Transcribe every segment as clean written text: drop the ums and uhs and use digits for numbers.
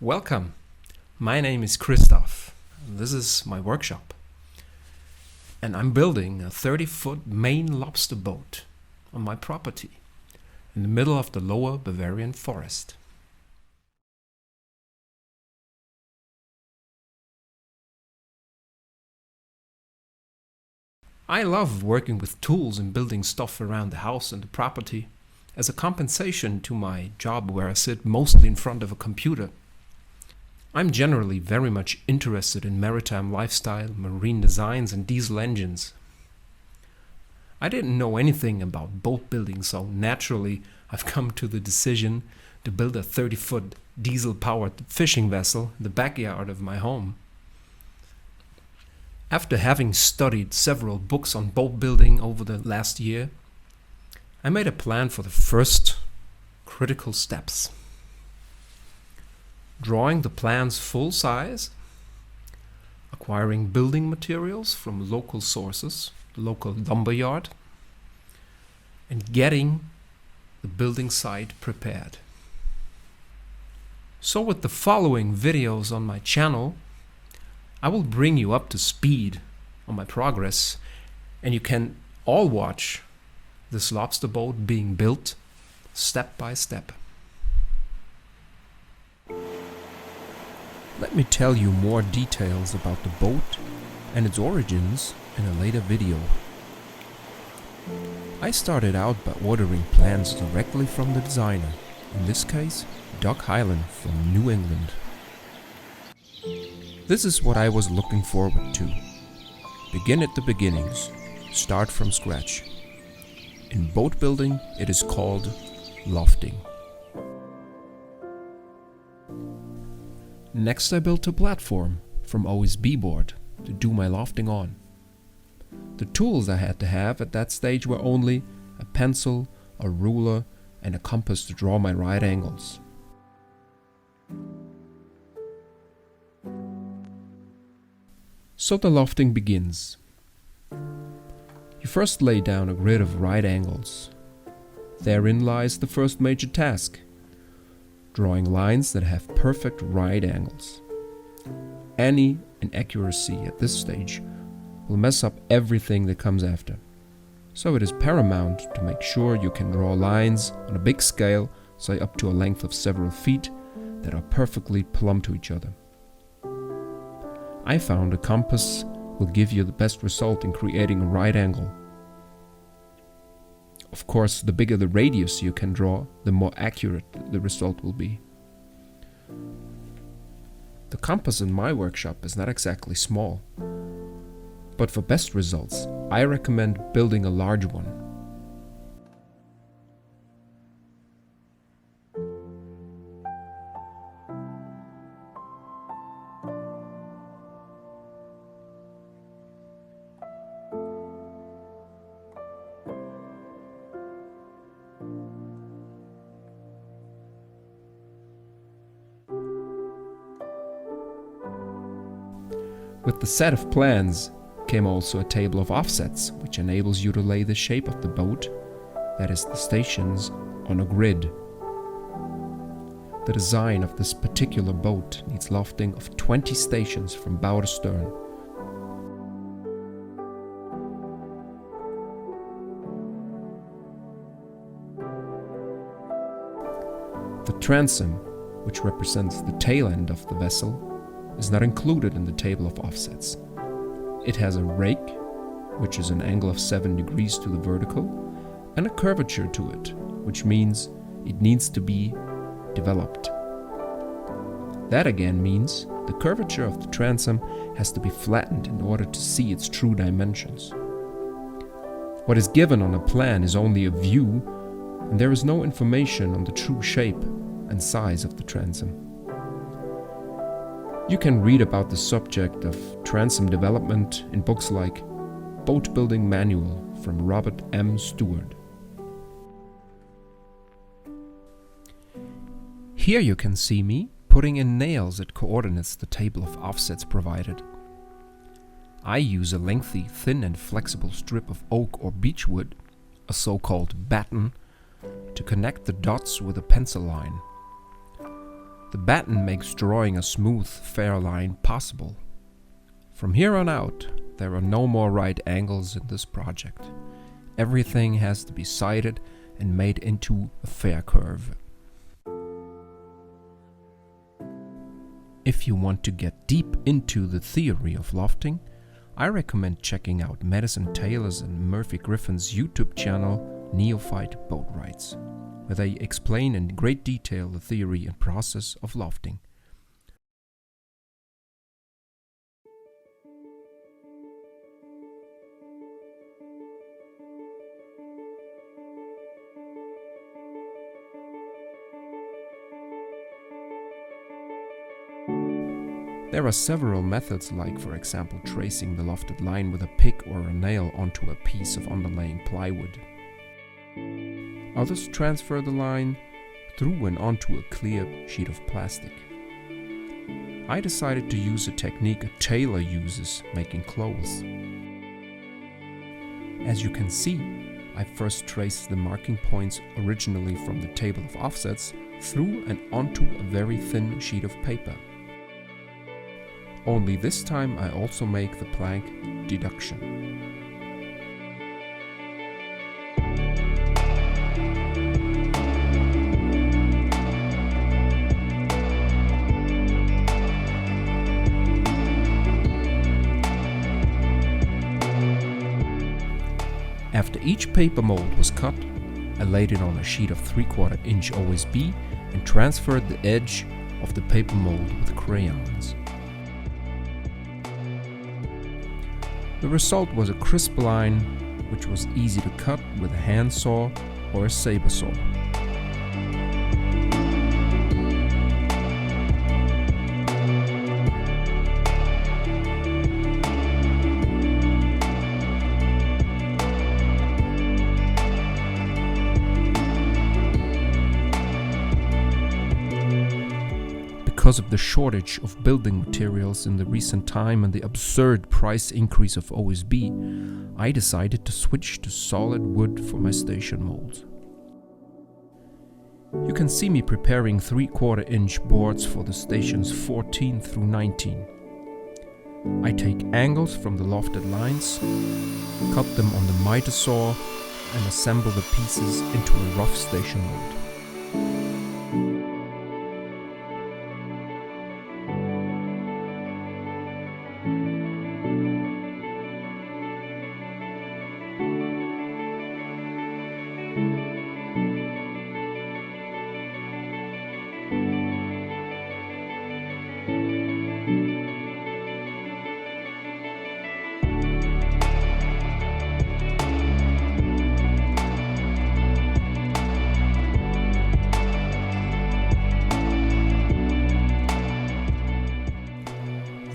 Welcome. My name is Christoph. This is my workshop. And I'm building a 30-foot Maine Lobster Boat on my property in the middle of the Lower Bavarian Forest. I love working with tools and building stuff around the house and the property as a compensation to my job where I sit mostly in front of a computer. I'm generally very much interested in maritime lifestyle, marine designs and diesel engines. I didn't know anything about boat building, so naturally I've come to the decision to build a 30-foot diesel-powered fishing vessel in the backyard of my home. After having studied several books on boat building over the last year, I made a plan for the first critical steps. Drawing the plans full size, acquiring building materials from local sources, the local lumberyard, and getting the building site prepared. So with the following videos on my channel, I will bring you up to speed on my progress, and you can all watch this lobster boat being built step by step. Let me tell you more details about the boat and its origins in a later video. I started out by ordering plans directly from the designer, in this case Doug Hyland from New England. This is what I was looking forward to. Begin at the beginnings, start from scratch. In boat building it is called lofting. Next I built a platform from OSB board to do my lofting on. The tools I had to have at that stage were only a pencil, a ruler and a compass to draw my right angles. So the lofting begins. You first lay down a grid of right angles. Therein lies the first major task: drawing lines that have perfect right angles. Any inaccuracy at this stage will mess up everything that comes after. So it is paramount to make sure you can draw lines on a big scale, say up to a length of several feet, that are perfectly plumb to each other. I found a compass will give you the best result in creating a right angle. Of course, the bigger the radius you can draw, the more accurate the result will be. The compass in my workshop is not exactly small, but for best results, I recommend building a large one. With the set of plans came also a table of offsets, which enables you to lay the shape of the boat, that is the stations, on a grid. The design of this particular boat needs lofting of 20 stations from bow to stern. The transom, which represents the tail end of the vessel, is not included in the table of offsets. It has a rake, which is an angle of 7 degrees to the vertical, and a curvature to it, which means it needs to be developed. That again means the curvature of the transom has to be flattened in order to see its true dimensions. What is given on a plan is only a view, and there is no information on the true shape and size of the transom. You can read about the subject of transom development in books like Boat Building Manual from Robert M. Stewart. Here you can see me putting in nails at coordinates the table of offsets provided. I use a lengthy, thin and flexible strip of oak or beechwood, a so-called batten, to connect the dots with a pencil line. The batten makes drawing a smooth, fair line possible. From here on out, there are no more right angles in this project. Everything has to be sighted and made into a fair curve. If you want to get deep into the theory of lofting, I recommend checking out Madison Taylor's and Murphy Griffin's YouTube channel, Neophyte Boat Rides, where they explain in great detail the theory and process of lofting. There are several methods, like for example tracing the lofted line with a pick or a nail onto a piece of underlaying plywood. Others transfer the line through and onto a clear sheet of plastic. I decided to use a technique a tailor uses making clothes. As you can see, I first traced the marking points originally from the table of offsets through and onto a very thin sheet of paper. Only this time I also make the plank deduction. After each paper mold was cut, I laid it on a sheet of 3/4 inch OSB and transferred the edge of the paper mold with crayons. The result was a crisp line which was easy to cut with a handsaw or a saber saw. Because of the shortage of building materials in the recent time and the absurd price increase of OSB, I decided to switch to solid wood for my station molds. You can see me preparing 3/4 inch boards for the stations 14 through 19. I take angles from the lofted lines, cut them on the miter saw, and assemble the pieces into a rough station mold.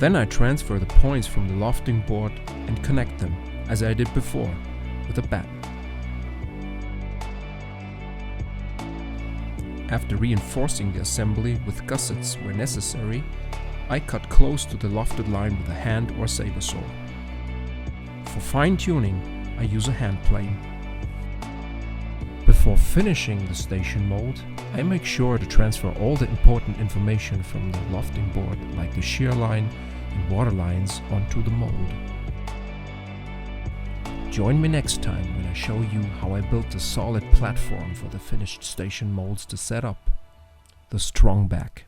Then I transfer the points from the lofting board and connect them, as I did before, with a batten. After reinforcing the assembly with gussets where necessary, I cut close to the lofted line with a hand or saber saw. For fine tuning, I use a hand plane. Before finishing the station mold, I make sure to transfer all the important information from the lofting board, like the shear line and water lines, onto the mold. Join me next time when I show you how I built a solid platform for the finished station molds to set up, the strong back.